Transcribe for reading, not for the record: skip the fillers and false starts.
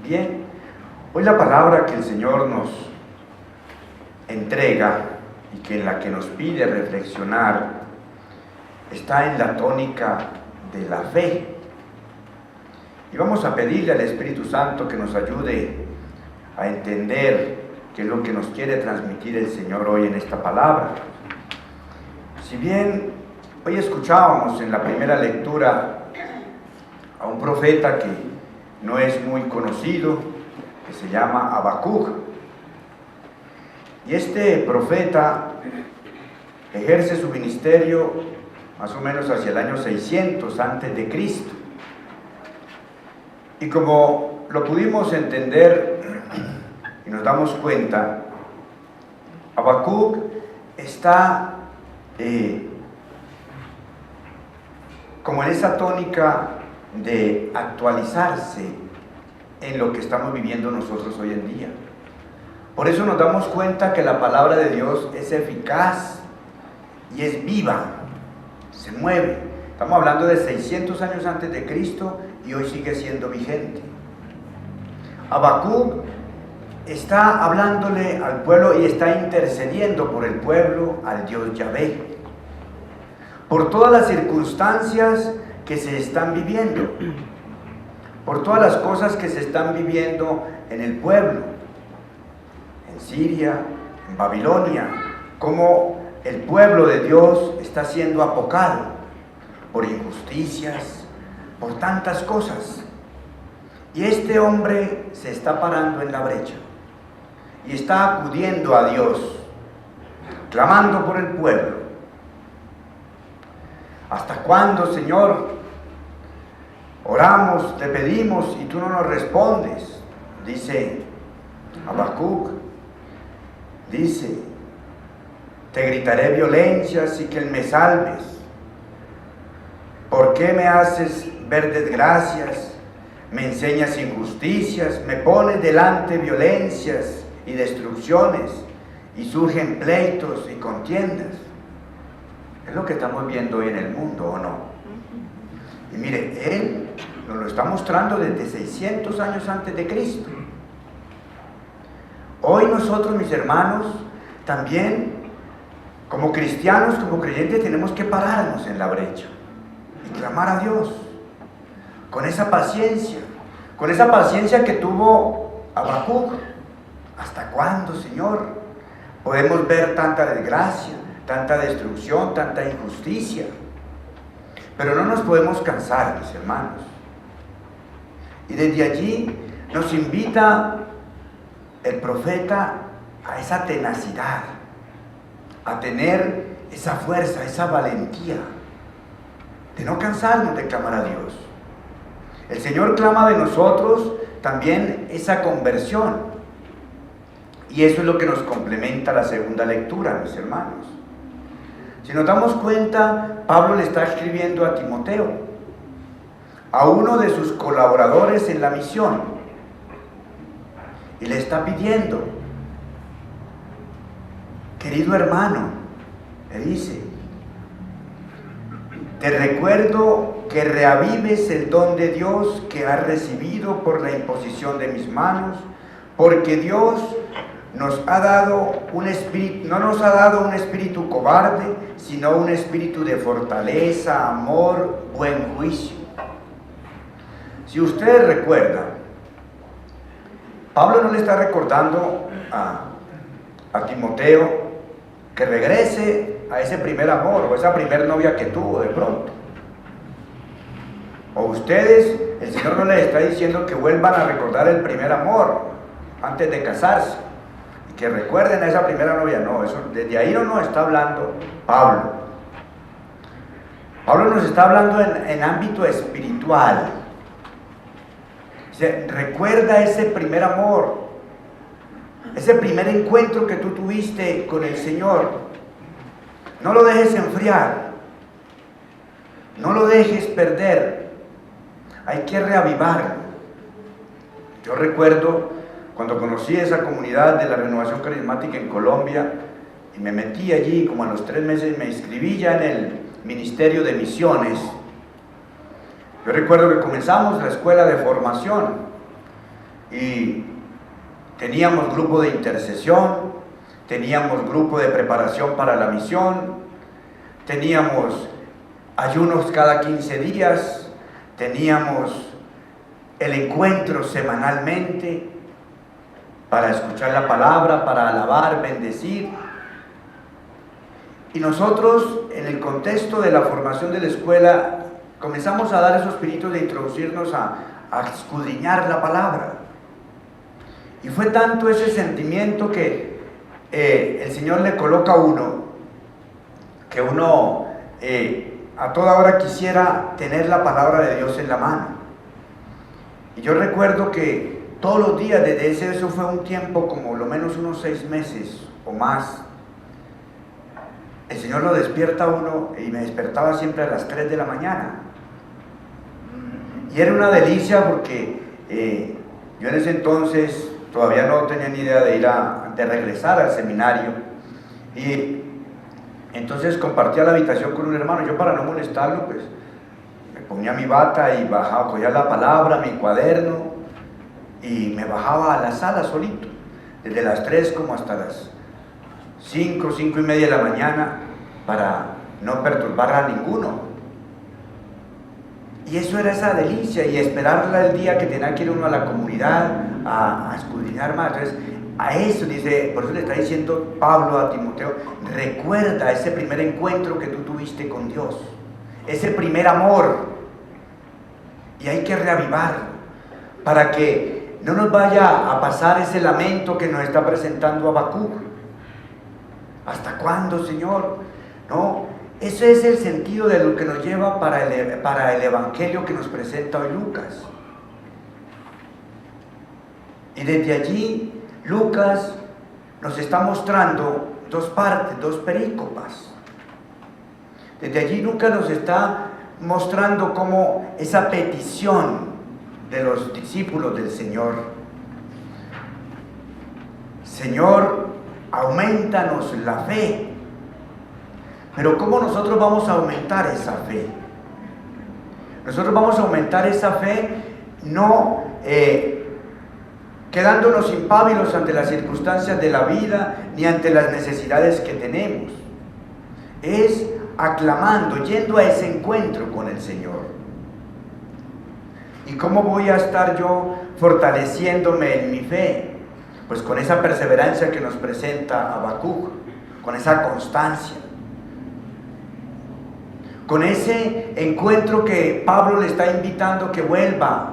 Bien, hoy la palabra que el Señor nos entrega y que en la que nos pide reflexionar está en la tónica de la fe. Y vamos a pedirle al Espíritu Santo que nos ayude a entender qué es lo que nos quiere transmitir el Señor hoy en esta palabra. Si bien hoy escuchábamos en la primera lectura a un profeta que no es muy conocido, que se llama Habacuc, y este profeta ejerce su ministerio más o menos hacia el año 600 antes de Cristo. Y como lo pudimos entender y nos damos cuenta, Habacuc está como en esa tónica de actualizarse en lo que estamos viviendo nosotros hoy en día. Por eso nos damos cuenta que la palabra de Dios es eficaz y es viva, se mueve. Estamos hablando de 600 años antes de Cristo y hoy sigue siendo vigente. Habacuc está hablándole al pueblo y está intercediendo por el pueblo al Dios Yahvé, por todas las circunstancias que se están viviendo, por todas las cosas que se están viviendo en el pueblo, en Siria, en Babilonia, cómo el pueblo de Dios está siendo apocado por injusticias, por tantas cosas. Y este hombre se está parando en la brecha y está acudiendo a Dios, clamando por el pueblo. ¿Hasta cuándo, Señor? Oramos, te pedimos y tú no nos respondes, dice Habacuc. Dice: te gritaré violencias y que me salves. ¿Por qué me haces ver desgracias? Me enseñas injusticias, me pones delante violencias y destrucciones, y surgen pleitos y contiendas. Es lo que estamos viendo hoy en el mundo, ¿o no? Y mire, Él nos lo está mostrando desde 600 años antes de Cristo. Hoy nosotros, mis hermanos, también como cristianos, como creyentes, tenemos que pararnos en la brecha y clamar a Dios con esa paciencia que tuvo Habacuc. ¿Hasta cuándo, Señor? Podemos ver tanta desgracia, tanta destrucción, tanta injusticia, pero no nos podemos cansar, mis hermanos. Y desde allí nos invita el profeta a esa tenacidad, a tener esa fuerza, esa valentía de no cansarnos de clamar a Dios. El Señor clama de nosotros también esa conversión, y eso es lo que nos complementa la segunda lectura, mis hermanos. Si nos damos cuenta, Pablo le está escribiendo a Timoteo, a uno de sus colaboradores en la misión, y le está pidiendo: querido hermano, le dice, te recuerdo que reavives el don de Dios que has recibido por la imposición de mis manos, porque Dios nos ha dado un espíritu, no nos ha dado un espíritu cobarde, sino un espíritu de fortaleza, amor, buen juicio. Si ustedes recuerdan, Pablo no le está recordando a Timoteo que regrese a ese primer amor o esa primer novia que tuvo de pronto. O ustedes, el Señor no les está diciendo que vuelvan a recordar el primer amor antes de casarse y que recuerden a esa primera novia. No, eso, desde ahí no nos está hablando Pablo. Pablo nos está hablando en ámbito espiritual. Recuerda ese primer amor, ese primer encuentro que tú tuviste con el Señor. No lo dejes enfriar, no lo dejes perder, hay que reavivarlo. Yo recuerdo cuando conocí esa comunidad de la Renovación Carismática en Colombia y me metí allí, como a los 3 meses me inscribí ya en el Ministerio de Misiones. Yo recuerdo que comenzamos la escuela de formación y teníamos grupo de intercesión, teníamos grupo de preparación para la misión, teníamos ayunos cada 15 días, teníamos el encuentro semanalmente para escuchar la palabra, para alabar, bendecir. Y nosotros, en el contexto de la formación de la escuela, comenzamos a dar esos pinitos de introducirnos a escudriñar la palabra. Y fue tanto ese sentimiento que el Señor le coloca a uno, que uno a toda hora quisiera tener la palabra de Dios en la mano. Y yo recuerdo que todos los días, desde eso fue un tiempo como lo menos unos 6 meses o más, el Señor lo despierta a uno, y me despertaba siempre a las 3 de la mañana. Y era una delicia porque yo en ese entonces todavía no tenía ni idea de regresar al seminario. Y entonces compartía la habitación con un hermano. Yo, para no molestarlo, pues me ponía mi bata y bajaba, cogía la palabra, mi cuaderno, y me bajaba a la sala solito, desde las 3 como hasta las 5, 5 y media de la mañana, para no perturbar a ninguno. Y eso era esa delicia, y esperarla el día que tenía que ir uno a la comunidad a escudriñar más. Entonces, a eso dice, por eso le está diciendo Pablo a Timoteo: recuerda ese primer encuentro que tú tuviste con Dios, ese primer amor, y hay que reavivarlo para que no nos vaya a pasar ese lamento que nos está presentando Habacuc. ¿Hasta cuándo, Señor? No, ese es el sentido de lo que nos lleva para el evangelio que nos presenta hoy Lucas. Y desde allí Lucas nos está mostrando 2 partes, 2 perícopas. Desde allí Lucas nos está mostrando cómo esa petición de los discípulos del Señor: Señor, aumentanos la fe. Pero ¿cómo nosotros vamos a aumentar esa fe? Nosotros vamos a aumentar esa fe no quedándonos impávidos ante las circunstancias de la vida ni ante las necesidades que tenemos. Es aclamando, yendo a ese encuentro con el Señor. ¿Y cómo voy a estar yo fortaleciéndome en mi fe? Pues con esa perseverancia que nos presenta Habacuc, con esa constancia, con ese encuentro que Pablo le está invitando que vuelva